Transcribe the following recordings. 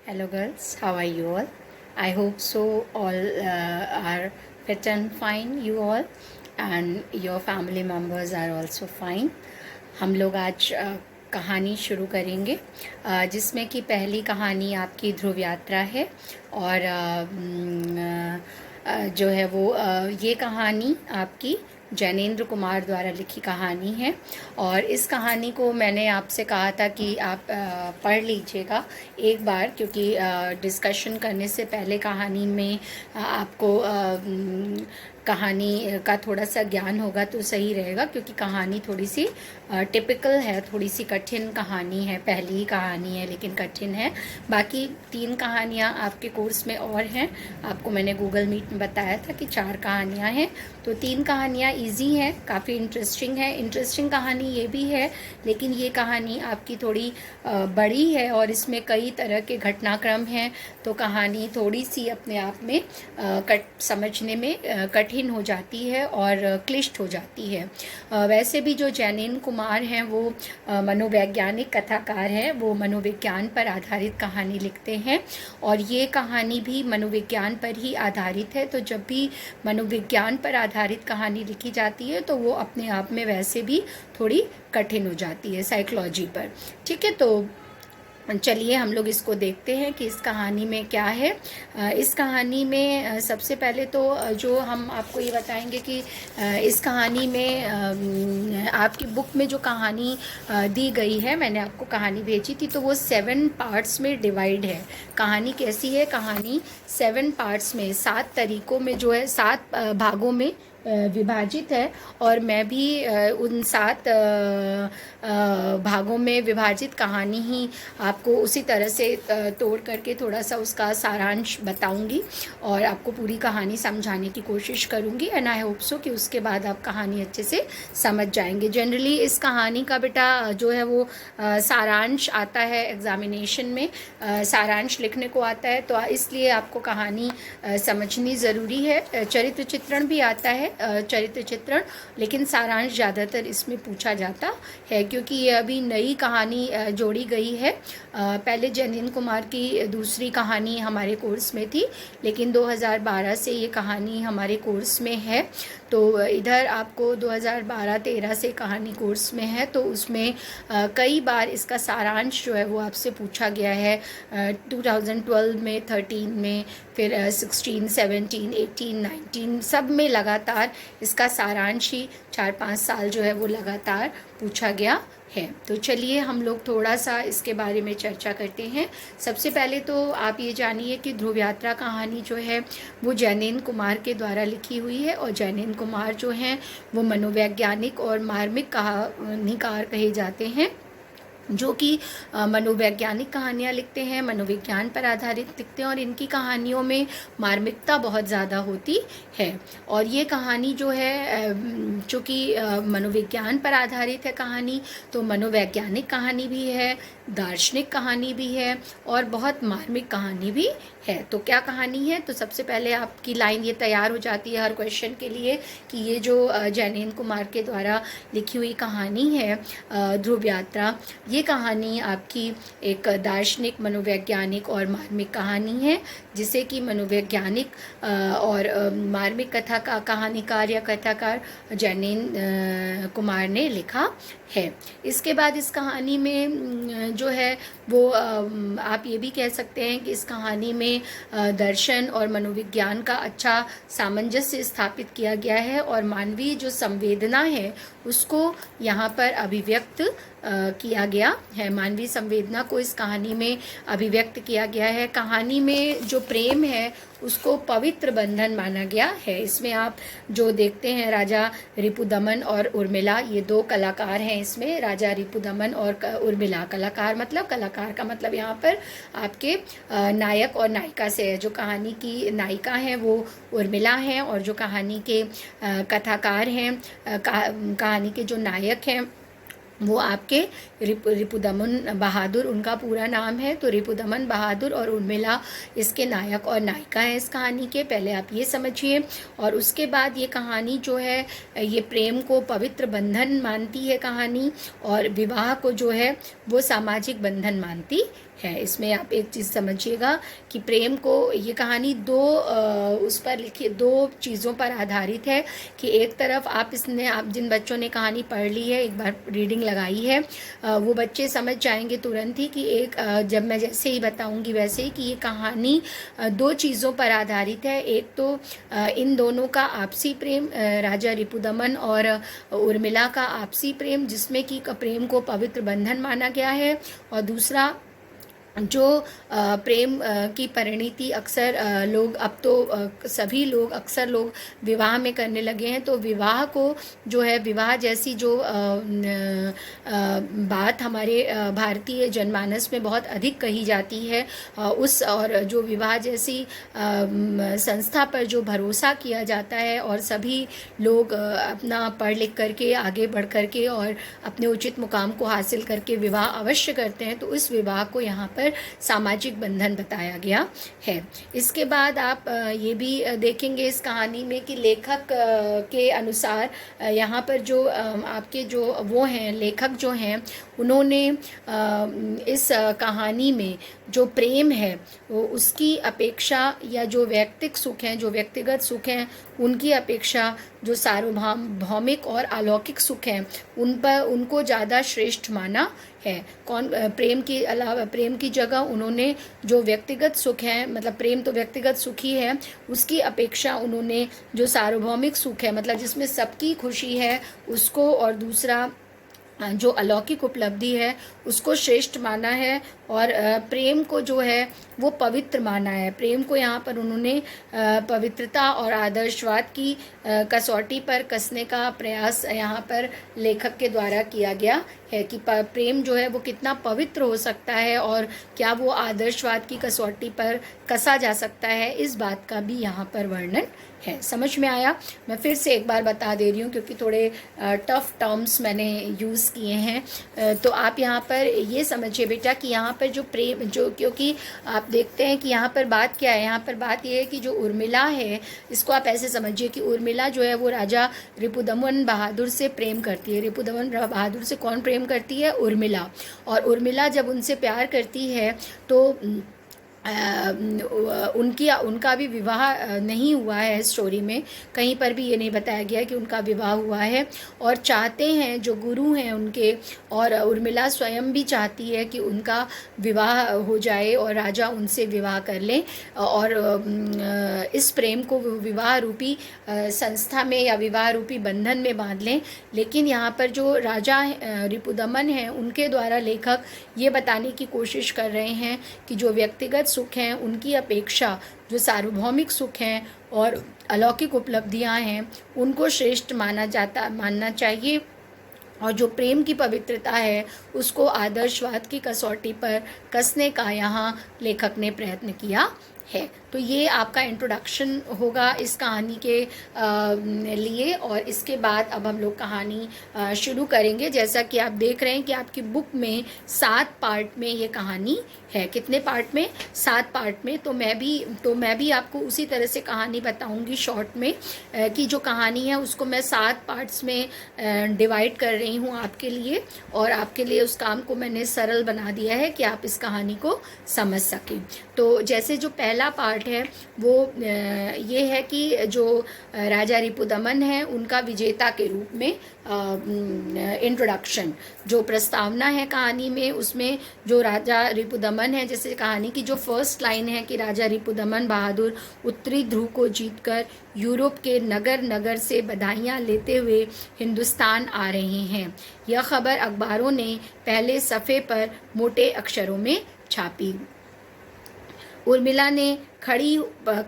Hello, girls. How are you all? I hope so. All are fit and fine. You all and your family members are also fine. हम लोग आज कहानी शुरू करेंगे जिसमें कि पहली कहानी आपकी ध्रुव यात्रा है और जो है वो ये कहानी आपकी जैनेंद्र कुमार द्वारा लिखी कहानी है। और इस कहानी को मैंने आपसे कहा था कि आप पढ़ लीजिएगा एक बार, क्योंकि डिस्कशन करने से पहले कहानी में आपको कहानी का थोड़ा सा ज्ञान होगा तो सही रहेगा, क्योंकि कहानी थोड़ी सी टिपिकल है, थोड़ी सी कठिन कहानी है। पहली ही कहानी है लेकिन कठिन है। बाकी 3 कहानियाँ आपके कोर्स में और हैं। आपको मैंने गूगल मीट में बताया था कि 4 कहानियाँ हैं, तो 3 कहानियाँ इजी हैं, काफ़ी इंटरेस्टिंग है। इंटरेस्टिंग कहानी ये भी है, लेकिन ये कहानी आपकी थोड़ी बड़ी है और इसमें कई तरह के घटनाक्रम हैं, तो कहानी थोड़ी सी अपने आप में समझने में कठिन हो जाती है और क्लिष्ट हो जाती है। वैसे भी जो जैनेंद्र कुमार हैं वो मनोवैज्ञानिक कथाकार हैं, वो मनोविज्ञान पर आधारित कहानी लिखते हैं और ये कहानी भी मनोविज्ञान पर ही आधारित है। तो जब भी मनोविज्ञान पर आधारित कहानी लिखी जाती है तो वो अपने आप में वैसे भी थोड़ी कठिन हो जाती है साइकोलॉजी पर। ठीक है, तो चलिए हम लोग इसको देखते हैं कि इस कहानी में क्या है। इस कहानी में सबसे पहले तो जो हम आपको ये बताएंगे कि इस कहानी में आपकी बुक में जो कहानी दी गई है, मैंने आपको कहानी भेजी थी, तो वो 7 पार्ट्स में डिवाइड है। कहानी कैसी है? कहानी 7 पार्ट्स में, 7 तरीकों में जो है, 7 भागों में विभाजित है। और मैं भी उन 7 भागों में विभाजित कहानी ही आपको उसी तरह से तोड़ करके थोड़ा सा उसका सारांश बताऊंगी और आपको पूरी कहानी समझाने की कोशिश करूंगी। एंड आई होप सो कि उसके बाद आप कहानी अच्छे से समझ जाएंगे। जनरली इस कहानी का बेटा जो है वो सारांश आता है एग्जामिनेशन में, सारांश लिखने को आता है, तो इसलिए आपको कहानी समझनी ज़रूरी है। चरित्र चित्रण भी आता है, चरित्र चित्रण, लेकिन सारांश ज़्यादातर इसमें पूछा जाता है, क्योंकि ये अभी नई कहानी जोड़ी गई है। पहले जैनेंद्र कुमार की दूसरी कहानी हमारे कोर्स में थी, लेकिन 2012 से ये कहानी हमारे कोर्स में है। तो इधर आपको 2012-13 से कहानी कोर्स में है, तो उसमें कई बार इसका सारांश जो है वो आपसे पूछा गया है। 2012 में, 13 में, फिर 16, 17, 18, 19 सब में लगातार इसका सारांश ही 4-5 साल जो है वो लगातार पूछा गया है। तो चलिए हम लोग थोड़ा सा इसके बारे में चर्चा करते हैं। सबसे पहले तो आप ये जानिए कि ध्रुव यात्रा कहानी जो है वो जैनेंद्र कुमार के द्वारा लिखी हुई है, और जैनेंद्र कुमार जो हैं वो मनोवैज्ञानिक और मार्मिक कहानीकार कहे जाते हैं, जो कि मनोवैज्ञानिक कहानियाँ लिखते हैं, मनोविज्ञान पर आधारित लिखते हैं, और इनकी कहानियों में मार्मिकता बहुत ज़्यादा होती है। और ये कहानी जो है, चूँकि मनोविज्ञान पर आधारित है कहानी, तो मनोवैज्ञानिक कहानी भी है, दार्शनिक कहानी भी है और बहुत मार्मिक कहानी भी है। तो क्या कहानी है? तो सबसे पहले आपकी लाइन ये तैयार हो जाती है हर क्वेश्चन के लिए कि ये जो जैनेंद्र कुमार के द्वारा लिखी हुई कहानी है ध्रुव यात्रा, ये कहानी आपकी एक दार्शनिक, मनोवैज्ञानिक और मार्मिक कहानी है, जिसे कि मनोवैज्ञानिक और मार्मिक कथा का कहानीकार या कथाकार जैनेंद्र कुमार ने लिखा है। इसके बाद इस कहानी में जो है वो आप ये भी कह सकते हैं कि इस कहानी में दर्शन और मनोविज्ञान का अच्छा सामंजस्य स्थापित किया गया है, और मानवीय जो संवेदना है उसको यहाँ पर अभिव्यक्त किया गया है। मानवीय संवेदना को इस कहानी में अभिव्यक्त किया गया है। कहानी में जो प्रेम है उसको पवित्र बंधन माना गया है। इसमें आप जो देखते हैं राजा रिपुदमन और उर्मिला, ये 2 कलाकार हैं इसमें, राजा रिपुदमन और उर्मिला। कलाकार का मतलब यहाँ पर आपके नायक और नायिका से है। जो कहानी की नायिका हैं वो उर्मिला हैं, और जो कहानी के कथाकार हैं, कहानी के जो नायक हैं वो आपके रिपुदमन बहादुर उनका पूरा नाम है। तो रिपुदमन बहादुर और उर्मिला इसके नायक और नायिका हैं इस कहानी के, पहले आप ये समझिए। और उसके बाद ये कहानी जो है ये प्रेम को पवित्र बंधन मानती है कहानी, और विवाह को जो है वो सामाजिक बंधन मानती है। इसमें आप एक चीज़ समझिएगा कि प्रेम को, ये कहानी उस पर लिखी 2 चीज़ों पर आधारित है कि एक तरफ आप जिन बच्चों ने कहानी पढ़ ली है, एक बार रीडिंग लगाई है, वो बच्चे समझ जाएंगे तुरंत ही कि जब मैं जैसे ही बताऊंगी वैसे ही, कि ये कहानी 2 चीज़ों पर आधारित है। एक तो इन दोनों का आपसी प्रेम, राजा रिपुदमन और उर्मिला का आपसी प्रेम, जिसमें कि प्रेम को पवित्र बंधन माना गया है। और दूसरा जो प्रेम की परिणति अक्सर लोग, अब तो सभी लोग, अक्सर लोग विवाह में करने लगे हैं। तो विवाह को जो है, विवाह जैसी जो बात हमारे भारतीय जनमानस में बहुत अधिक कही जाती है, और जो विवाह जैसी संस्था पर जो भरोसा किया जाता है, और सभी लोग अपना पढ़ लिख करके आगे बढ़ करके और अपने उचित मुकाम को हासिल करके विवाह अवश्य करते हैं, तो उस विवाह को यहाँ पर सामाजिक बंधन बताया गया है। इसके बाद आप ये भी देखेंगे इस कहानी में कि लेखक के अनुसार यहाँ पर जो आपके जो वो हैं, लेखक जो हैं, उन्होंने इस कहानी में जो प्रेम है वो उसकी अपेक्षा, या जो व्यक्तिगत सुख हैं, जो व्यक्तिगत सुख हैं उनकी अपेक्षा जो सार्वभौमिक और अलौकिक सुख हैं उनको ज़्यादा श्रेष्ठ माना है। प्रेम के अलावा, प्रेम की जगह उन्होंने जो व्यक्तिगत सुख है, मतलब प्रेम तो व्यक्तिगत सुख ही है, उसकी अपेक्षा उन्होंने जो सार्वभौमिक सुख है, मतलब जिसमें सबकी खुशी है उसको, और दूसरा जो अलौकिक उपलब्धि है उसको श्रेष्ठ माना है। और प्रेम को जो है वो पवित्र माना है। प्रेम को यहाँ पर उन्होंने पवित्रता और आदर्शवाद की कसौटी पर कसने का प्रयास यहाँ पर लेखक के द्वारा किया गया है कि प्रेम जो है वो कितना पवित्र हो सकता है और क्या वो आदर्शवाद की कसौटी पर कसा जा सकता है, इस बात का भी यहाँ पर वर्णन है। समझ में आया? मैं फिर से एक बार बता दे रही हूँ क्योंकि थोड़े टफ टर्म्स मैंने यूज़ किए हैं। तो आप यहाँ पर ये समझिए बेटा कि यहाँ पर जो प्रेम, जो, क्योंकि आप देखते हैं कि यहाँ पर बात क्या है, यहाँ पर बात ये है कि जो उर्मिला है, इसको आप ऐसे समझिए कि उर्मिला जो है वो राजा रिपुदमन बहादुर से प्रेम करती है। रिपुदमन बहादुर से कौन प्रेम करती है? उर्मिला। और उर्मिला जब उनसे प्यार करती है तो उनका भी विवाह नहीं हुआ है। स्टोरी में कहीं पर भी ये नहीं बताया गया कि उनका विवाह हुआ है, और चाहते हैं जो गुरु हैं उनके, और उर्मिला स्वयं भी चाहती है कि उनका विवाह हो जाए और राजा उनसे विवाह कर लें, और इस प्रेम को विवाह रूपी संस्था में या विवाह रूपी बंधन में बांध लें। लेकिन यहाँ पर जो राजा रिपुदमन हैं उनके द्वारा लेखक ये बताने की कोशिश कर रहे हैं कि जो व्यक्तिगत सुख हैं उनकी अपेक्षा जो सुख हैं और अलौकिक उपलब्धियां हैं उनको श्रेष्ठ मानना चाहिए, और जो प्रेम की पवित्रता है उसको आदर्शवाद की कसौटी पर कसने का यहाँ लेखक ने प्रयत्न किया है। तो ये आपका इंट्रोडक्शन होगा इस कहानी के लिए, और इसके बाद अब हम लोग कहानी शुरू करेंगे। जैसा कि आप देख रहे हैं कि आपकी बुक में 7 पार्ट में ये कहानी है। कितने पार्ट में? 7 पार्ट में। तो मैं भी आपको उसी तरह से कहानी बताऊंगी शॉर्ट में, कि जो कहानी है उसको मैं 7 पार्ट्स में डिवाइड कर रही हूँ आपके लिए, और आपके लिए उस काम को मैंने सरल बना दिया है कि आप इस कहानी को समझ सकें। तो जैसे जो पहला पार्ट है वो ये है कि जो राजा रिपुदमन है उनका विजेता के रूप में इंट्रोडक्शन, जो प्रस्तावना है कहानी में, उसमें जो राजा रिपुदमन है, जैसे कहानी की जो फर्स्ट लाइन है कि राजा रिपुदमन बहादुर उत्तरी ध्रुव को जीतकर यूरोप के नगर नगर से बधाइयाँ लेते हुए हिंदुस्तान आ रहे हैं। यह खबर अखबारों ने पहले सफ़े पर मोटे अक्षरों में छापी। उर्मिला ने खड़ी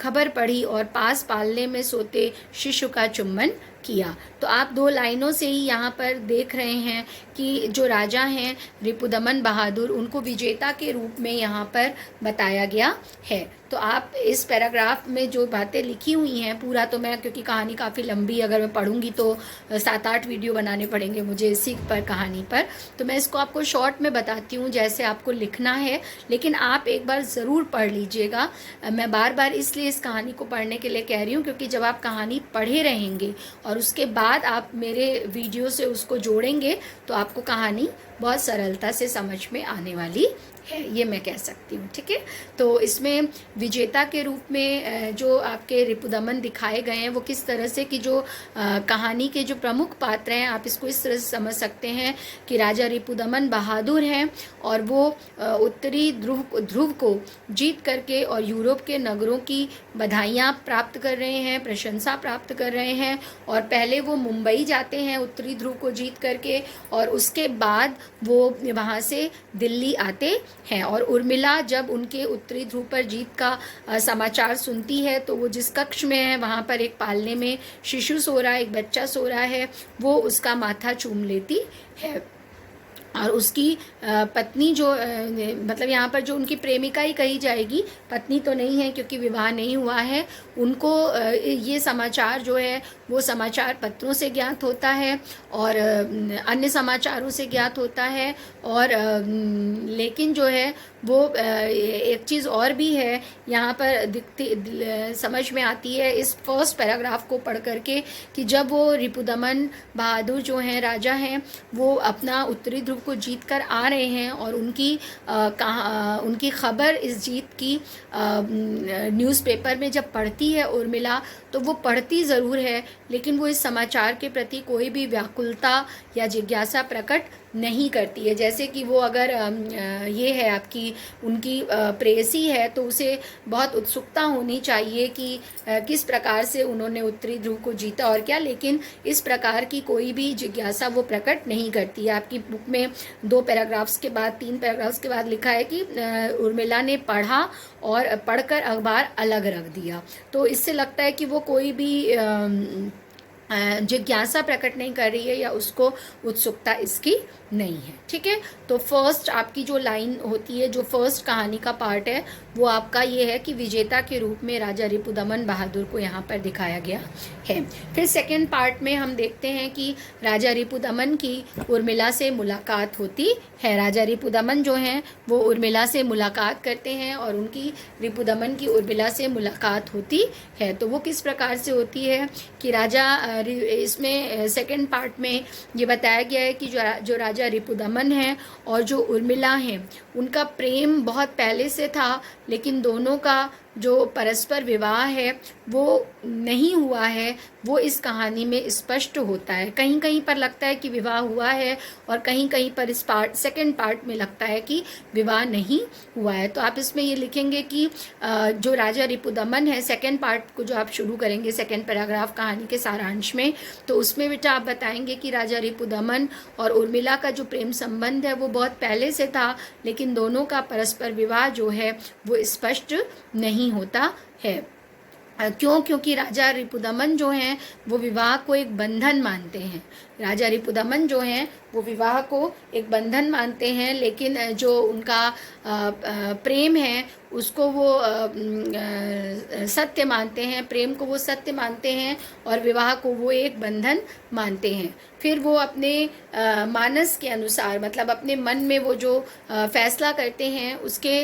खबर पढ़ी और पास पालने में सोते शिशु का चुम्बन किया। तो आप 2 लाइनों से ही यहाँ पर देख रहे हैं कि जो राजा हैं रिपुदमन बहादुर, उनको विजेता के रूप में यहाँ पर बताया गया है। तो आप इस पैराग्राफ में जो बातें लिखी हुई हैं, पूरा तो मैं, क्योंकि कहानी काफ़ी लंबी, अगर मैं पढ़ूंगी तो 7-8 वीडियो बनाने पड़ेंगे मुझे इसी पर कहानी पर, तो मैं इसको आपको शॉर्ट में बताती हूँ जैसे आपको लिखना है, लेकिन आप एक बार ज़रूर पढ़ लीजिएगा। मैं बार बार इसलिए इस कहानी को पढ़ने के लिए कह रही हूँ क्योंकि जब आप कहानी पढ़े रहेंगे और उसके बाद आप मेरे वीडियो से उसको जोड़ेंगे तो आपको कहानी बहुत सरलता से समझ में आने वाली है, ये मैं कह सकती हूँ। ठीक है, तो इसमें विजेता के रूप में जो आपके रिपुदमन दिखाए गए हैं वो किस तरह से कि जो कहानी के जो प्रमुख पात्र हैं, आप इसको इस तरह से समझ सकते हैं कि राजा रिपुदमन बहादुर हैं और वो उत्तरी ध्रुव को जीत करके और यूरोप के नगरों की बधाइयाँ प्राप्त कर रहे हैं, प्रशंसा प्राप्त कर रहे हैं। और पहले वो मुंबई जाते हैं उत्तरी ध्रुव को जीत करके, और उसके बाद वो वहाँ से दिल्ली आते हैं। और उर्मिला जब उनके उत्तरी ध्रुव पर जीत का समाचार सुनती है तो वो जिस कक्ष में है वहाँ पर एक पालने में शिशु सो रहा है, एक बच्चा सो रहा है, वो उसका माथा चूम लेती है। और उसकी पत्नी जो मतलब यहाँ पर जो उनकी प्रेमिका ही कही जाएगी, पत्नी तो नहीं है क्योंकि विवाह नहीं हुआ है, उनको ये समाचार जो है वो समाचार पत्रों से ज्ञात होता है और अन्य समाचारों से ज्ञात होता है। और लेकिन जो है वो एक चीज़ और भी है यहाँ पर दिखती समझ में आती है इस फर्स्ट पैराग्राफ को पढ़ करके कि जब वो रिपुदमन बहादुर जो हैं राजा हैं, वो अपना उत्तरी ध्रुव को जीत कर आ रहे हैं और उनकी खबर इस जीत की न्यूज़पेपर में जब पढ़ती है उर्मिला, तो वो पढ़ती ज़रूर है लेकिन वो इस समाचार के प्रति कोई भी व्याकुलता या जिज्ञासा प्रकट नहीं करती है। जैसे कि वो अगर ये है आपकी उनकी प्रेयसी है तो उसे बहुत उत्सुकता होनी चाहिए कि किस प्रकार से उन्होंने उत्तरी ध्रुव को जीता और क्या, लेकिन इस प्रकार की कोई भी जिज्ञासा वो प्रकट नहीं करती है। आपकी बुक में 2 पैराग्राफ्स के बाद 3 पैराग्राफ्स के बाद लिखा है कि उर्मिला ने पढ़ा और पढ़कर अखबार अलग रख दिया। तो इससे लगता है कि वो कोई भी जिज्ञासा प्रकट नहीं कर रही है या उसको उत्सुकता इसकी नहीं है। ठीक है, तो फर्स्ट आपकी जो लाइन होती है, जो फर्स्ट कहानी का पार्ट है, वो आपका ये है कि विजेता के रूप में राजा रिपुदमन बहादुर को यहाँ पर दिखाया गया है। फिर सेकंड पार्ट में हम देखते हैं कि राजा रिपुदमन की उर्मिला से मुलाकात होती है। राजा रिपुदमन जो हैं वो उर्मिला से मुलाकात करते हैं और उनकी रिपुदमन की उर्मिला से मुलाकात होती है। तो वो किस प्रकार से होती है कि राजा इसमें सेकंड पार्ट में ये बताया गया है कि जो राजा रिपुदमन हैं और जो उर्मिला हैं उनका प्रेम बहुत पहले से था, लेकिन दोनों का जो परस्पर विवाह है वो नहीं हुआ है, वो इस कहानी में स्पष्ट होता है। कहीं कहीं पर लगता है कि विवाह हुआ है और कहीं कहीं पर इस सेकंड पार्ट में लगता है कि विवाह नहीं हुआ है। तो आप इसमें ये लिखेंगे कि जो राजा रिपुदमन है, सेकंड पार्ट को जो आप शुरू करेंगे सेकंड पैराग्राफ कहानी के सारांश में, तो उसमें बेटा आप बताएंगे कि राजा रिपुदमन और उर्मिला का जो प्रेम संबंध है वो बहुत पहले से था, लेकिन दोनों का परस्पर विवाह जो है वो स्पष्ट नहीं होता है। क्यों? क्योंकि राजा रिपुदमन जो हैं वो विवाह को एक बंधन मानते हैं। राजा रिपुदमन जो हैं वो विवाह को एक बंधन मानते हैं, लेकिन जो उनका प्रेम है उसको वो सत्य मानते हैं, प्रेम को वो सत्य मानते हैं और विवाह को वो एक बंधन मानते हैं। फिर वो अपने मानस के अनुसार, मतलब अपने मन में वो जो फैसला करते हैं उसके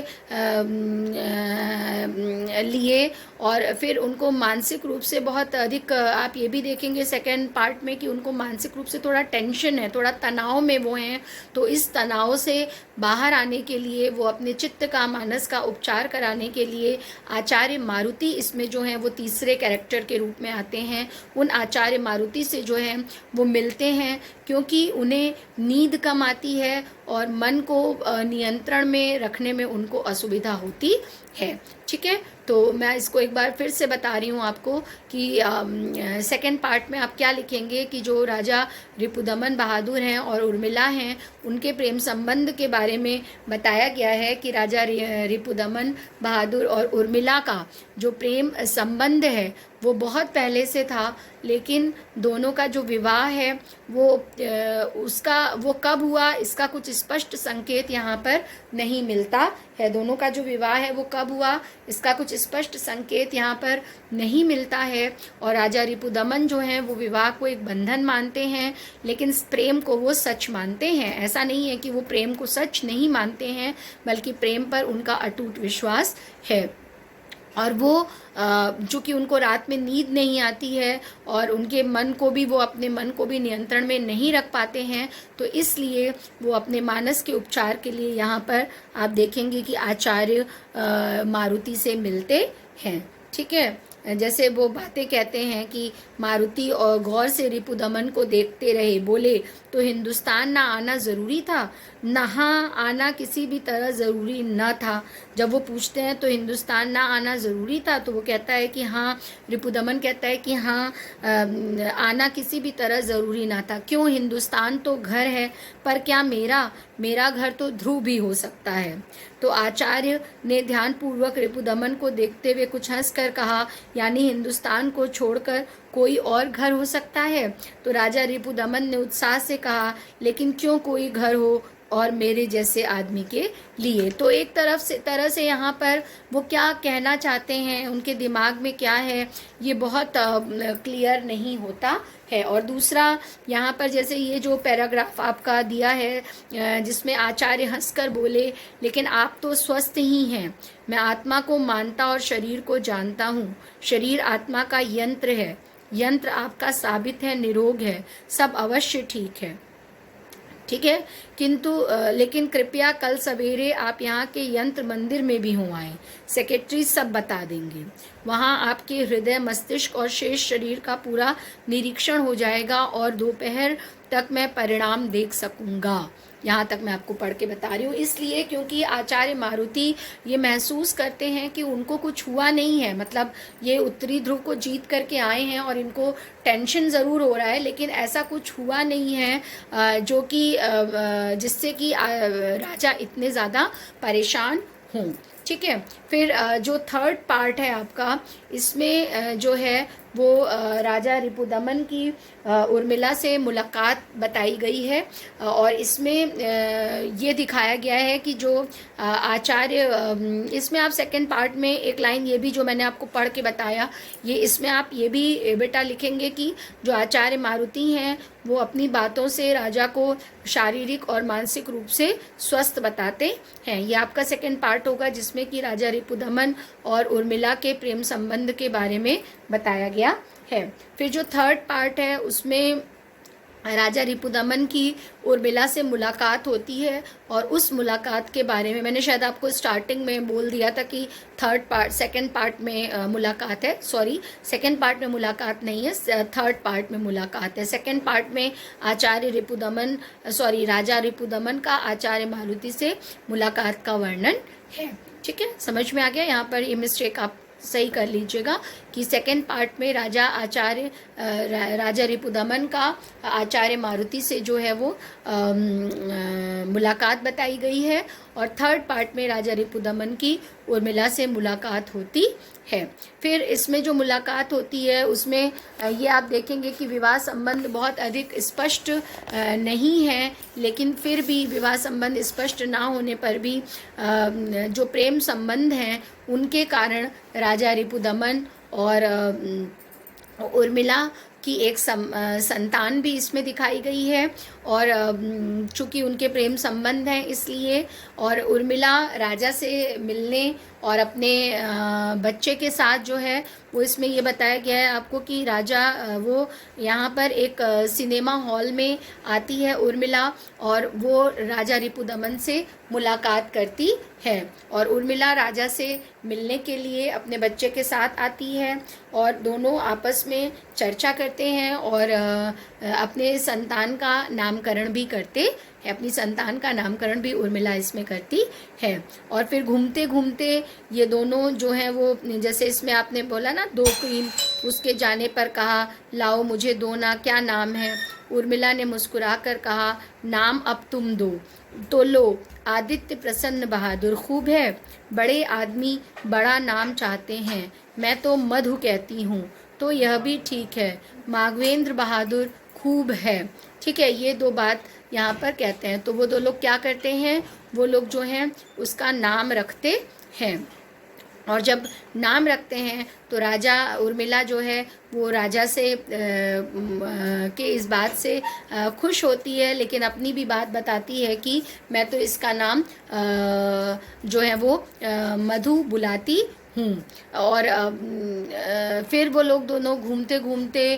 लिए, और फिर उनको मानसिक रूप से बहुत अधिक, आप ये भी देखेंगे सेकंड पार्ट में कि उनको मानसिक रूप से थोड़ा टेंशन है, थोड़ा तनाव में वो हैं। तो इस तनाव से बाहर आने के लिए वो अपने चित्त का, मानस का उपचार कराने के लिए आचार्य मारुति इसमें जो हैं वो तीसरे कैरेक्टर के रूप में आते हैं। उन आचार्य मारुति से जो है वो मिलते हैं क्योंकि उन्हें नींद कम आती है और मन को नियंत्रण में रखने में उनको असुविधा होती है। ठीक है, तो मैं इसको एक बार फिर से बता रही हूँ आपको कि सेकंड पार्ट में आप क्या लिखेंगे कि जो राजा रिपुदमन बहादुर हैं और उर्मिला हैं, उनके प्रेम संबंध के बारे में बताया गया है कि राजा रिपुदमन बहादुर और उर्मिला का जो प्रेम संबंध है वो बहुत पहले से था, लेकिन दोनों का जो विवाह है वो कब हुआ इसका कुछ स्पष्ट संकेत यहाँ पर नहीं मिलता है। दोनों का जो विवाह है वो कब हुआ इसका कुछ स्पष्ट संकेत यहाँ पर नहीं मिलता है। और राजा रिपुदमन जो हैं वो विवाह को एक बंधन मानते हैं, लेकिन प्रेम को वो सच मानते हैं। ऐसा नहीं है कि वो प्रेम को सच नहीं मानते हैं, बल्कि प्रेम पर उनका अटूट विश्वास है। और वो चूँकि उनको रात में नींद नहीं आती है और उनके मन को भी वो अपने मन को भी नियंत्रण में नहीं रख पाते हैं, तो इसलिए वो अपने मानस के उपचार के लिए यहाँ पर आप देखेंगे कि आचार्य मारुति से मिलते हैं। ठीक है, जैसे वो बातें कहते हैं कि मारुति और गौर से रिपुदमन को देखते रहे, बोले तो हिंदुस्तान ना आना ज़रूरी था, नहाँ आना किसी भी तरह ज़रूरी न था। जब वो पूछते हैं तो हिंदुस्तान ना आना ज़रूरी था, तो वो कहता है कि हाँ, रिपुदमन कहता है कि हाँ, आना किसी भी तरह ज़रूरी ना था। क्यों? हिंदुस्तान तो घर है, पर क्या मेरा घर तो ध्रुव भी हो सकता है। तो आचार्य ने ध्यानपूर्वक रिपुदमन को देखते हुए कुछ हंसकर कहा, यानी हिंदुस्तान को छोड़कर कोई और घर हो सकता है? तो राजा रिपुदमन ने उत्साह से कहा, लेकिन क्यों कोई घर हो और मेरे जैसे आदमी के लिए। तो एक तरह से यहाँ पर वो क्या कहना चाहते हैं, उनके दिमाग में क्या है, ये बहुत क्लियर नहीं होता है। और दूसरा यहाँ पर जैसे ये जो पैराग्राफ आपका दिया है जिसमें आचार्य हंसकर बोले, लेकिन आप तो स्वस्थ ही हैं, मैं आत्मा को मानता और शरीर को जानता हूँ। शरीर आत्मा का यंत्र है, यंत्र आपका साबित है निरोग है, सब अवश्य ठीक है। ठीक है, किंतु लेकिन कृपया कल सवेरे आप यहाँ के यंत्र मंदिर में भी हो आएँ, सेक्रेटरी सब बता देंगे। वहाँ आपके हृदय, मस्तिष्क और शेष शरीर का पूरा निरीक्षण हो जाएगा और दोपहर तक मैं परिणाम देख सकूँगा। यहाँ तक मैं आपको पढ़ के बता रही हूँ, इसलिए क्योंकि आचार्य मारुति ये महसूस करते हैं कि उनको कुछ हुआ नहीं है। मतलब ये उत्तरी ध्रुव को जीत करके आए हैं और इनको टेंशन ज़रूर हो रहा है, लेकिन ऐसा कुछ हुआ नहीं है जो कि जिससे कि राजा इतने ज़्यादा परेशान हों। ठीक है, फिर जो थर्ड पार्ट है आपका, इसमें जो है वो राजा रिपुदमन की उर्मिला से मुलाकात बताई गई है। और इसमें ये दिखाया गया है कि जो आचार्य, इसमें आप सेकंड पार्ट में एक लाइन ये भी जो मैंने आपको पढ़ के बताया, ये इसमें आप ये भी बेटा लिखेंगे कि जो आचार्य मारुति हैं वो अपनी बातों से राजा को शारीरिक और मानसिक रूप से स्वस्थ बताते हैं। ये आपका सेकंड पार्ट होगा, जिसमें कि राजा रिपुदमन और उर्मिला के प्रेम संबंध के बारे में बताया गया है। फिर जो थर्ड पार्ट है उसमें राजा रिपुदमन की उर्मिला से मुलाकात होती है, और उस मुलाकात के बारे में मैंने शायद आपको स्टार्टिंग में बोल दिया था कि सेकंड पार्ट में मुलाकात है। सॉरी, सेकंड पार्ट में मुलाकात नहीं है, थर्ड पार्ट में मुलाकात है। सेकंड पार्ट में राजा रिपुदमन का आचार्य मारुति से मुलाकात का वर्णन है। ठीक है, समझ में आ गया? यहाँ पर ये मिस्टेक आप सही कर लीजिएगा कि सेकंड पार्ट में राजा रिपुदमन का आचार्य मारुति से जो है वो मुलाकात बताई गई है, और थर्ड पार्ट में राजा रिपुदमन की उर्मिला से मुलाकात होती है। फिर इसमें जो मुलाकात होती है उसमें ये आप देखेंगे कि विवाह संबंध बहुत अधिक स्पष्ट नहीं है, लेकिन फिर भी विवाह संबंध स्पष्ट ना होने पर भी जो प्रेम संबंध हैं उनके कारण राजा रिपुदमन और उर्मिला की एक संतान भी इसमें दिखाई गई है। और चूँकि उनके प्रेम संबंध हैं इसलिए, और उर्मिला राजा से मिलने और अपने बच्चे के साथ जो है वो इसमें ये बताया गया है आपको कि राजा वो यहाँ पर एक सिनेमा हॉल में आती है उर्मिला, और वो राजा रिपुदमन से मुलाकात करती है, और उर्मिला राजा से मिलने के लिए अपने बच्चे के साथ आती है, और दोनों आपस में चर्चा करते हैं और अपने संतान का नामकरण भी करते है, अपनी संतान का नामकरण भी उर्मिला इसमें करती है। और फिर घूमते घूमते ये दोनों जो हैं वो, जैसे इसमें आपने बोला ना 2 क्वीन, उसके जाने पर कहा लाओ मुझे दो ना, क्या नाम है? उर्मिला ने मुस्कुरा कर कहा नाम अब तुम दो। तो लो, आदित्य प्रसन्न बहादुर खूब है, बड़े आदमी बड़ा नाम चाहते हैं, मैं तो मधु कहती हूँ, तो यह भी ठीक है, माघवेंद्र बहादुर खूब है। ठीक है, ये 2 बात यहाँ पर कहते हैं। तो वो 2 लोग क्या करते हैं, वो लोग जो हैं उसका नाम रखते हैं। और जब नाम रखते हैं तो राजा उर्मिला जो है वो राजा से के इस बात से खुश होती है, लेकिन अपनी भी बात बताती है कि मैं तो इसका नाम जो है वो मधु बुलाती हूँ। और फिर वो लोग दोनों घूमते घूमते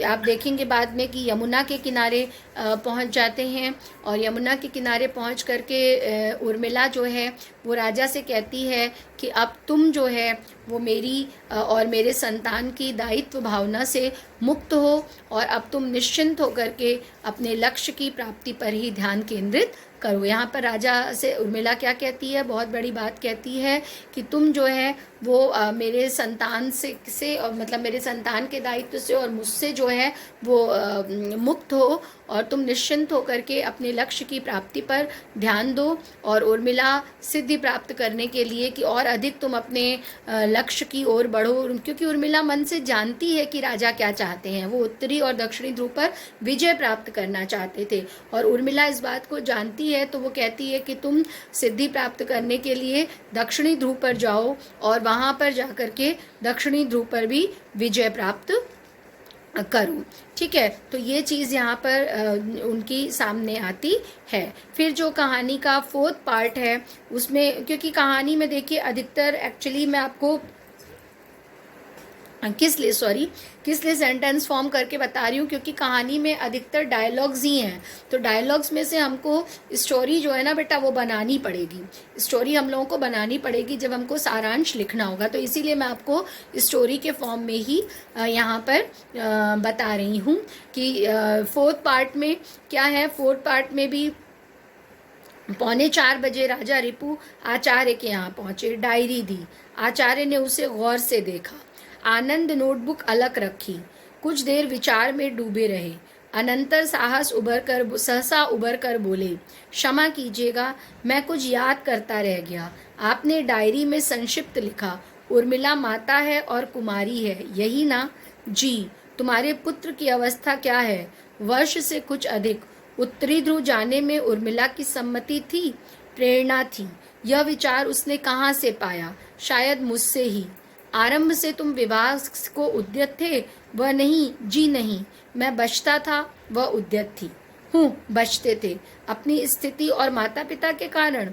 आप देखेंगे बाद में कि यमुना के किनारे पहुँच जाते हैं। और यमुना के किनारे पहुँच करके उर्मिला जो है वो राजा से कहती है कि अब तुम जो है वो मेरी और मेरे संतान की दायित्व भावना से मुक्त हो, और अब तुम निश्चिंत होकर के अपने लक्ष्य की प्राप्ति पर ही ध्यान केंद्रित करो। यहाँ पर राजा से उर्मिला क्या कहती है, बहुत बड़ी बात कहती है कि तुम जो है वो मेरे संतान से और मतलब मेरे संतान के दायित्व से और मुझसे जो है वो मुक्त हो, और तुम निश्चिंत होकर के अपने लक्ष्य की प्राप्ति पर ध्यान दो। और उर्मिला सिद्धि प्राप्त करने के लिए कि और अधिक तुम अपने लक्ष्य की ओर बढ़ो, क्योंकि उर्मिला मन से जानती है कि राजा क्या चाहते हैं। वो उत्तरी और दक्षिणी ध्रुव पर विजय प्राप्त करना चाहते थे, और उर्मिला इस बात को जानती है। तो वो कहती है कि तुम सिद्धि प्राप्त करने के लिए दक्षिणी ध्रुव पर जाओ, और वहाँ पर जाकर के दक्षिणी ध्रुव पर भी विजय प्राप्त करूं। ठीक है, तो ये चीज़ यहाँ पर उनकी सामने आती है। फिर जो कहानी का 4th पार्ट है उसमें, क्योंकि कहानी में देखिए अधिकतर एक्चुअली मैं आपको किस लिए सेंटेंस फॉर्म करके बता रही हूँ, क्योंकि कहानी में अधिकतर डायलॉग्स ही हैं। तो डायलॉग्स में से हमको स्टोरी जो है ना बेटा वो बनानी पड़ेगी। स्टोरी हम लोगों को बनानी पड़ेगी जब हमको सारांश लिखना होगा। तो इसीलिए मैं आपको स्टोरी के फॉर्म में ही यहाँ पर बता रही हूँ कि 4th पार्ट में क्या है। 4th पार्ट में भी 3:45 बजे राजा रिपु आचार्य के यहाँ पहुँचे, डायरी दी। आचार्य ने उसे गौर से देखा, आनंद नोटबुक अलग रखी, कुछ देर विचार में डूबे रहे। अनंतर सहसा उबर कर बोले, क्षमा कीजिएगा, मैं कुछ याद करता रह गया। आपने डायरी में संक्षिप्त लिखा, उर्मिला माता है और कुमारी है, यही ना? जी। तुम्हारे पुत्र की अवस्था क्या है? वर्ष से कुछ अधिक। उत्तरी ध्रुव जाने में उर्मिला की सम्मति थी, प्रेरणा थी। यह विचार उसने कहाँ से पाया? शायद मुझसे ही। आरंभ से तुम विवाह को उद्यत थे? वह नहीं, जी नहीं। मैं बचता था, वह उद्यत थी। बचते थे अपनी स्थिति और माता पिता के कारण,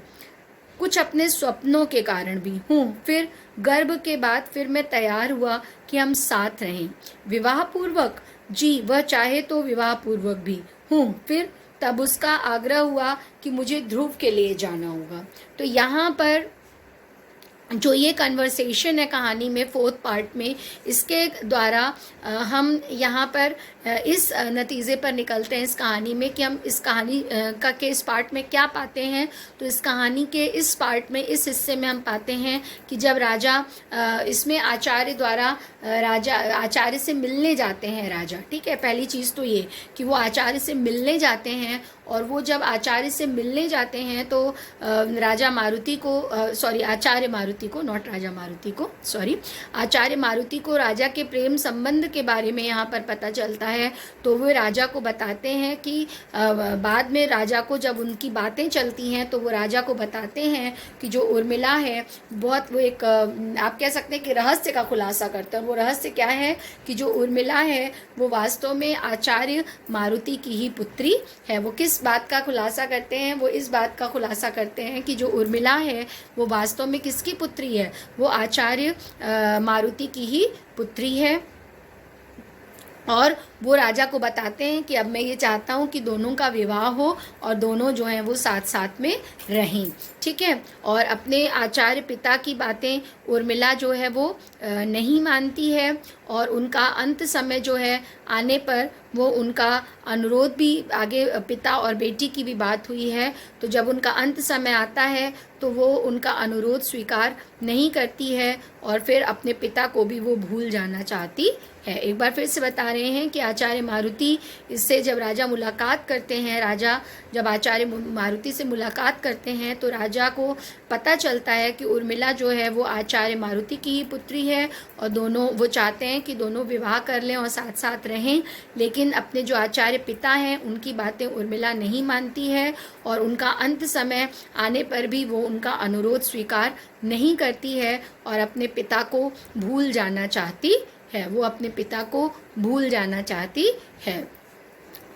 कुछ अपने स्वप्नों के कारण भी फिर गर्भ के बाद फिर मैं तैयार हुआ कि हम साथ रहें। विवाह पूर्वक? जी, वह चाहे तो विवाह पूर्वक भी फिर तब उसका आग्रह हुआ कि मुझे ध्रुव के लिए जाना होगा। तो यहाँ पर जो ये कन्वर्सेशन है कहानी में 4th पार्ट में, इसके द्वारा हम यहाँ पर इस नतीजे पर निकलते हैं इस कहानी में कि हम इस कहानी के इस पार्ट में क्या पाते हैं। तो इस कहानी के इस पार्ट में, इस हिस्से में हम पाते हैं कि जब राजा इसमें आचार्य से मिलने जाते हैं राजा। ठीक है, पहली चीज़ तो ये कि वो आचार्य से मिलने जाते हैं, और वो जब आचार्य से मिलने जाते हैं तो आचार्य मारुति को, नॉट राजा मारुति को, आचार्य मारुति को राजा के प्रेम संबंध के बारे में यहाँ पर पता चलता है। तो वो राजा को बताते हैं कि बाद में राजा को जब उनकी बातें चलती हैं तो वो राजा को बताते हैं कि जो उर्मिला है बहुत वो एक आप कह सकते हैं कि रहस्य का खुलासा करते हैं। और वो रहस्य क्या है कि जो उर्मिला है वो वास्तव में आचार्य मारुति की ही पुत्री है। वो किस बात का खुलासा करते हैं? वो इस बात का खुलासा करते हैं कि जो उर्मिला है वो वास्तव में किसकी पुत्री है? वो आचार्य मारुति की ही पुत्री है। और वो राजा को बताते हैं कि अब मैं ये चाहता हूँ कि दोनों का विवाह हो और दोनों जो हैं वो साथ साथ में रहें। ठीक है, और अपने आचार्य पिता की बातें उर्मिला जो है वो नहीं मानती है, और उनका अंत समय जो है आने पर वो उनका अनुरोध भी आगे पिता और बेटी की भी बात हुई है, तो जब उनका अंत समय आता है तो वो उनका अनुरोध स्वीकार नहीं करती है और फिर अपने पिता को भी वो भूल जाना चाहती है। एक बार फिर से बता रहे हैं कि आचार्य मारुति इससे जब राजा मुलाकात करते हैं, राजा जब आचार्य मारुति से मुलाकात करते हैं तो राजा को पता चलता है कि उर्मिला जो है वो आचार्य मारुति की ही पुत्री है और दोनों वो चाहते हैं कि दोनों विवाह कर लें और साथ साथ रहें, लेकिन अपने जो आचार्य पिता हैं उनकी बातें उर्मिला नहीं मानती है और उनका अंत समय आने पर भी वो उनका अनुरोध स्वीकार नहीं करती है और अपने पिता को भूल जाना चाहती है। वो अपने पिता को भूल जाना चाहती है।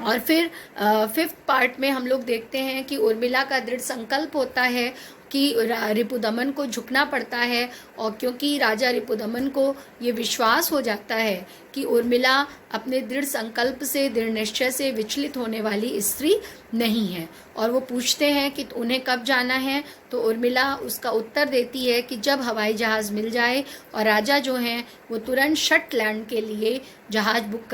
और फिर 5th पार्ट में हम लोग देखते हैं कि उर्मिला का दृढ़ संकल्प होता है कि रिपुदमन को झुकना पड़ता है, और क्योंकि राजा रिपुदमन को ये विश्वास हो जाता है कि उर्मिला अपने दृढ़ संकल्प से, दृढ़ निश्चय से विचलित होने वाली स्त्री नहीं है, और वो पूछते हैं कि उन्हें कब जाना है, तो उर्मिला उसका उत्तर देती है कि जब हवाई जहाज़ मिल जाए, और राजा जो हैं वो तुरंत शटलैंड के लिए जहाज़ बुक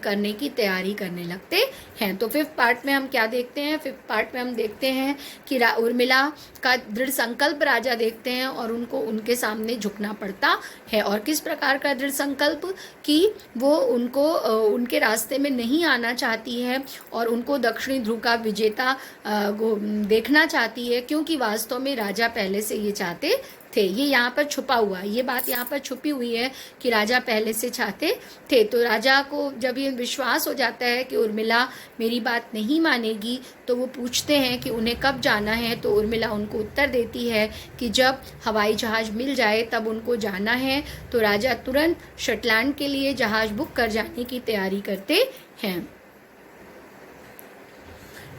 करने की तैयारी करने लगते हैं। तो 5th पार्ट में हम क्या देखते हैं? 5th पार्ट में हम देखते हैं कि उर्मिला का दृढ़ संकल्प राजा देखते हैं और उनको उनके सामने झुकना पड़ता है। और किस प्रकार का दृढ़ संकल्प कि वो उनको उनके रास्ते में नहीं आना चाहती है और उनको दक्षिणी ध्रुव का विजेता देखना चाहती है, क्योंकि वास्तव में राजा पहले से ये चाहते थे। ये यहाँ पर छुपा हुआ, ये बात यहाँ पर छुपी हुई है कि राजा पहले से चाहते थे। तो राजा को जब ये विश्वास हो जाता है कि उर्मिला मेरी बात नहीं मानेगी, तो वो पूछते हैं कि उन्हें कब जाना है, तो उर्मिला उनको उत्तर देती है कि जब हवाई जहाज़ मिल जाए तब उनको जाना है। तो राजा तुरंत शटलैंड के लिए जहाज़ बुक कर जाने की तैयारी करते हैं।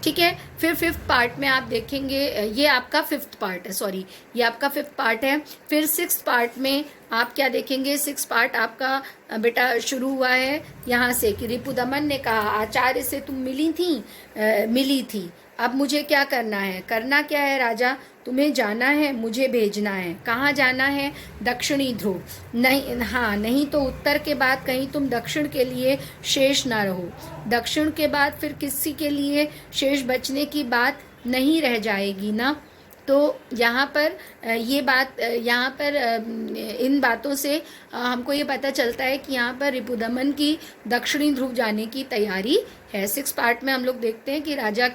ठीक है। फिर 5th पार्ट में आप देखेंगे, ये आपका 5th पार्ट है, सॉरी ये आपका 5th पार्ट है। फिर 6th पार्ट में आप क्या देखेंगे? 6th पार्ट आपका बेटा शुरू हुआ है यहाँ से कि रिपुदमन ने कहा आचार्य से तुम मिली थी, अब मुझे क्या करना है? करना क्या है राजा? तुम्हें जाना है, मुझे भेजना है। कहाँ जाना है? दक्षिणी ध्रुव। नहीं, हाँ, नहीं तो उत्तर के बाद कहीं तुम दक्षिण के लिए शेष ना रहो। दक्षिण के बाद फिर किसी के लिए शेष बचने की बात नहीं रह जाएगी ना। तो यहाँ पर ये बात, यहाँ पर इन बातों से हमको ये पता चलता है कि यहाँ पर रिपुदमन की दक्षिणी ध्रुव जाने की तैयारी है। 6 पार्ट में हम लोग देखते हैं कि राजा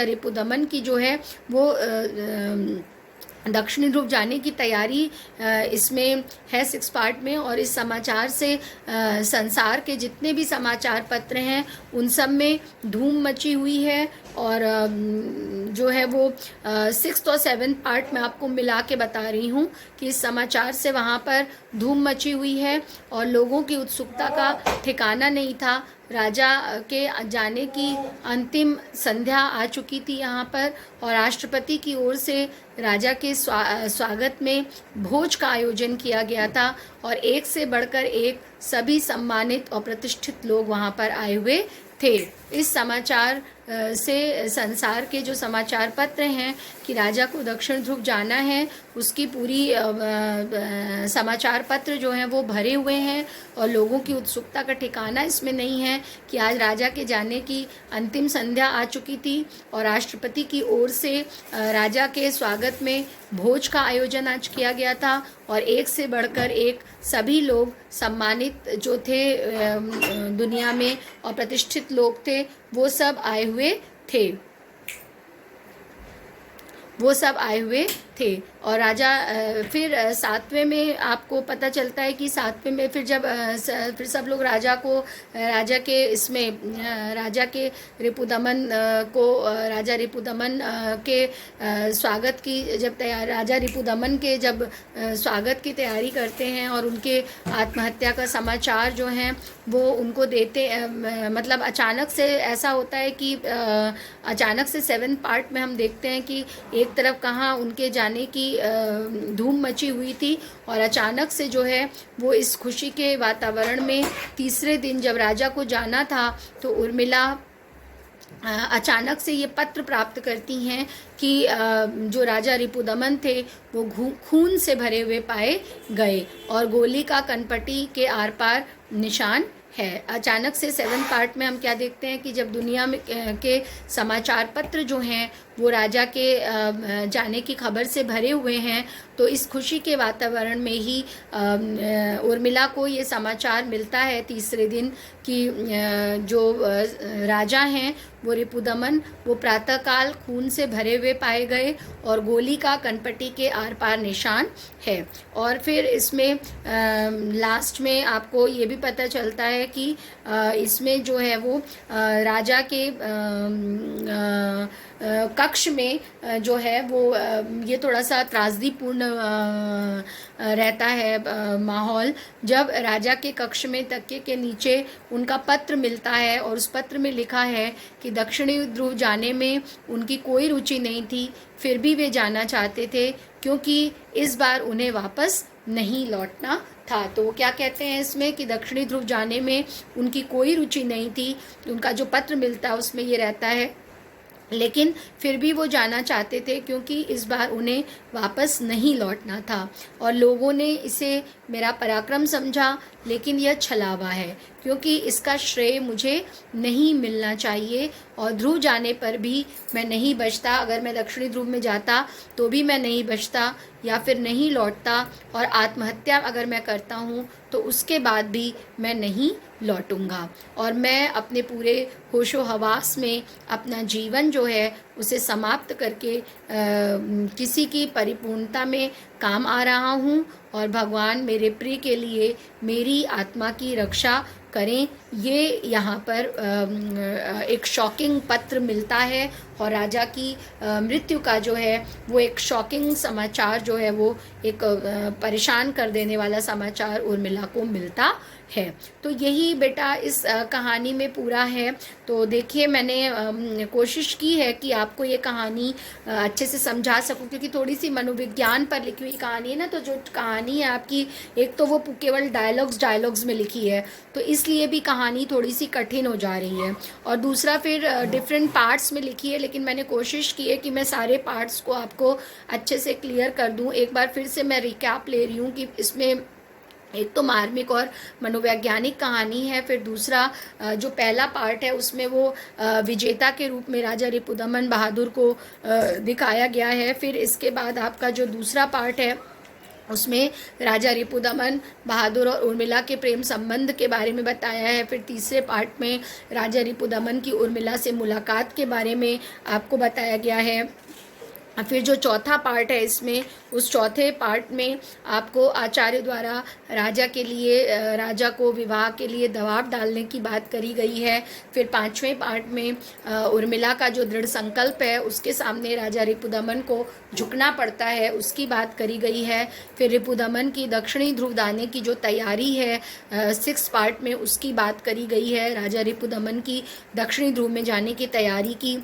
रिपुदमन की जो है वो दक्षिणी ध्रुव जाने की तैयारी इसमें है 6 पार्ट में। और इस समाचार से संसार के जितने भी समाचार पत्र हैं उन सब में धूम मची हुई है। और जो है वो 6th और 7th पार्ट में आपको मिला के बता रही हूँ कि इस समाचार से वहाँ पर धूम मची हुई है और लोगों की उत्सुकता का ठिकाना नहीं था। राजा के जाने की अंतिम संध्या आ चुकी थी यहाँ पर, और राष्ट्रपति की ओर से राजा के स्वागत में भोज का आयोजन किया गया था, और एक से बढ़कर एक सभी सम्मानित और प्रतिष्ठित लोग वहाँ पर आए हुए थे। इस समाचार से संसार के जो समाचार पत्र हैं कि राजा को दक्षिण ध्रुव जाना है, उसकी पूरी समाचार पत्र जो हैं वो भरे हुए हैं, और लोगों की उत्सुकता का ठिकाना इसमें नहीं है कि आज राजा के जाने की अंतिम संध्या आ चुकी थी और राष्ट्रपति की ओर से राजा के स्वागत में भोज का आयोजन आज किया गया था, और एक से बढ़कर एक सभी लोग सम्मानित जो थे दुनिया में और प्रतिष्ठित लोग थे वो सब आए हुए थे। और राजा फिर 7वें में आपको पता चलता है कि 7वें में फिर सब लोग राजा के इसमें राजा रिपुदमन के स्वागत की जब तैयारी, राजा रिपुदमन के जब स्वागत की तैयारी करते हैं और उनके आत्महत्या का समाचार जो हैं वो उनको देते, मतलब अचानक से ऐसा होता है कि अचानक से 7th पार्ट में हम देखते हैं कि एक तरफ कहाँ उनके जाने की धूम मची हुई थी, और अचानक से जो है वो इस खुशी के वातावरण में तीसरे दिन जब राजा को जाना था तो उर्मिला अचानक से ये पत्र प्राप्त करती हैं कि जो राजा रिपुदमन थे वो खून से भरे हुए पाए गए और गोली का कनपटी के आर पार निशान है। अचानक से 7th पार्ट में हम क्या देखते हैं कि जब दुनिया में के समाचार पत्र जो हैं वो राजा के जाने की खबर से भरे हुए हैं, तो इस खुशी के वातावरण में ही उर्मिला को ये समाचार मिलता है तीसरे दिन कि जो राजा हैं वो रिपुदमन वो प्रातःकाल खून से भरे हुए पाए गए और गोली का कनपटी के आर पार निशान है। और फिर इसमें लास्ट में आपको ये भी पता चलता है कि इसमें जो है वो राजा के कक्ष में जो है वो ये थोड़ा सा त्रासदीपूर्ण रहता है माहौल, जब राजा के कक्ष में तकिए के नीचे उनका पत्र मिलता है और उस पत्र में लिखा है कि दक्षिणी ध्रुव जाने में उनकी कोई रुचि नहीं थी, फिर भी वे जाना चाहते थे क्योंकि इस बार उन्हें वापस नहीं लौटना था। तो क्या कहते हैं इसमें कि दक्षिणी ध्रुव जाने में उनकी कोई रुचि नहीं थी। उनका जो पत्र मिलता है उसमें ये रहता है, लेकिन फिर भी वो जाना चाहते थे क्योंकि इस बार उन्हें वापस नहीं लौटना था। और लोगों ने इसे मेरा पराक्रम समझा, लेकिन यह छलावा है क्योंकि इसका श्रेय मुझे नहीं मिलना चाहिए और ध्रुव जाने पर भी मैं नहीं बचता। अगर मैं दक्षिणी ध्रुव में जाता तो भी मैं नहीं बचता या फिर नहीं लौटता, और आत्महत्या अगर मैं करता हूँ तो उसके बाद भी मैं नहीं लौटूंगा और मैं अपने पूरे होशो हवास में अपना जीवन जो है उसे समाप्त करके किसी की परिपूर्णता में काम आ रहा हूँ और भगवान मेरे प्रिय के लिए मेरी आत्मा की रक्षा करें। ये यहाँ पर एक शॉकिंग पत्र मिलता है और राजा की मृत्यु का जो है वो एक शॉकिंग समाचार जो है वो एक परेशान कर देने वाला समाचार उर्मिला को मिलता है। तो यही बेटा इस कहानी में पूरा है। तो देखिए मैंने कोशिश की है कि आपको ये कहानी अच्छे से समझा सकूं, क्योंकि थोड़ी सी मनोविज्ञान पर लिखी हुई कहानी है ना, तो जो कहानी है आपकी एक तो वो केवल डायलॉग्स में लिखी है, तो इसलिए भी कहानी थोड़ी सी कठिन हो जा रही है। और दूसरा फिर डिफरेंट पार्ट्स में लिखी है, लेकिन मैंने कोशिश की है कि मैं सारे पार्ट्स को आपको अच्छे से क्लियर कर दूं। एक बार फिर से मैं रिकैप ले रही हूँ कि इसमें एक तो मार्मिक और मनोवैज्ञानिक कहानी है, फिर दूसरा जो पहला पार्ट है उसमें वो विजेता के रूप में राजा रिपुदमन बहादुर को दिखाया गया है। फिर इसके बाद आपका जो दूसरा पार्ट है उसमें राजा रिपुदमन बहादुर और उर्मिला के प्रेम संबंध के बारे में बताया है। फिर तीसरे पार्ट में राजा रिपुदमन की उर्मिला से मुलाकात के बारे में आपको बताया गया है। फिर जो चौथा पार्ट है इसमें, उस चौथे पार्ट में आपको आचार्य द्वारा राजा के लिए राजा को विवाह के लिए दबाव डालने की बात करी गई है। फिर पांचवें पार्ट में उर्मिला का जो दृढ़ संकल्प है उसके सामने राजा रिपुदमन को झुकना पड़ता है, उसकी बात करी गई है। फिर रिपुदमन की दक्षिणी ध्रुव दाने की जो तैयारी है 6th पार्ट में उसकी बात करी गई है, राजा रिपुदमन की दक्षिणी ध्रुव में जाने की तैयारी की।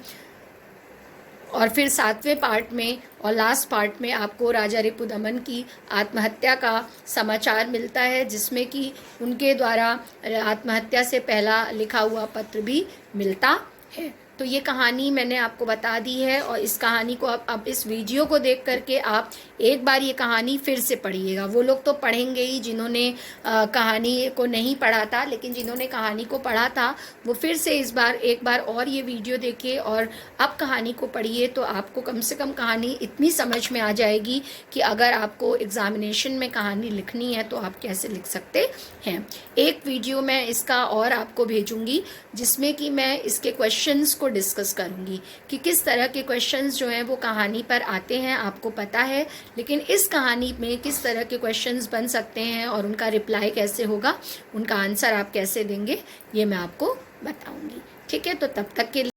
और फिर 7वें पार्ट में और लास्ट पार्ट में आपको राजा रिपुदमन की आत्महत्या का समाचार मिलता है, जिसमें कि उनके द्वारा आत्महत्या से पहला लिखा हुआ पत्र भी मिलता है। तो ये कहानी मैंने आपको बता दी है और इस कहानी को अब इस वीडियो को देख करके आप एक बार ये कहानी फिर से पढ़िएगा। वो लोग तो पढ़ेंगे ही जिन्होंने कहानी को नहीं पढ़ा था, लेकिन जिन्होंने कहानी को पढ़ा था वो फिर से एक बार और ये वीडियो देखिए और अब कहानी को पढ़िए, तो आपको कम से कम कहानी इतनी समझ में आ जाएगी कि अगर आपको एग्जामिनेशन में कहानी लिखनी है तो आप कैसे लिख सकते हैं। एक वीडियो मैं इसका और आपको भेजूंगी जिसमें कि मैं इसके क्वेश्चंस को डिस्कस करूंगी कि किस तरह के क्वेश्चंस जो हैं वो कहानी पर आते हैं, आपको पता है, लेकिन इस कहानी में किस तरह के क्वेश्चंस बन सकते हैं और उनका रिप्लाई कैसे होगा, उनका आंसर आप कैसे देंगे, ये मैं आपको बताऊंगी। ठीक है, तो तब तक के लिए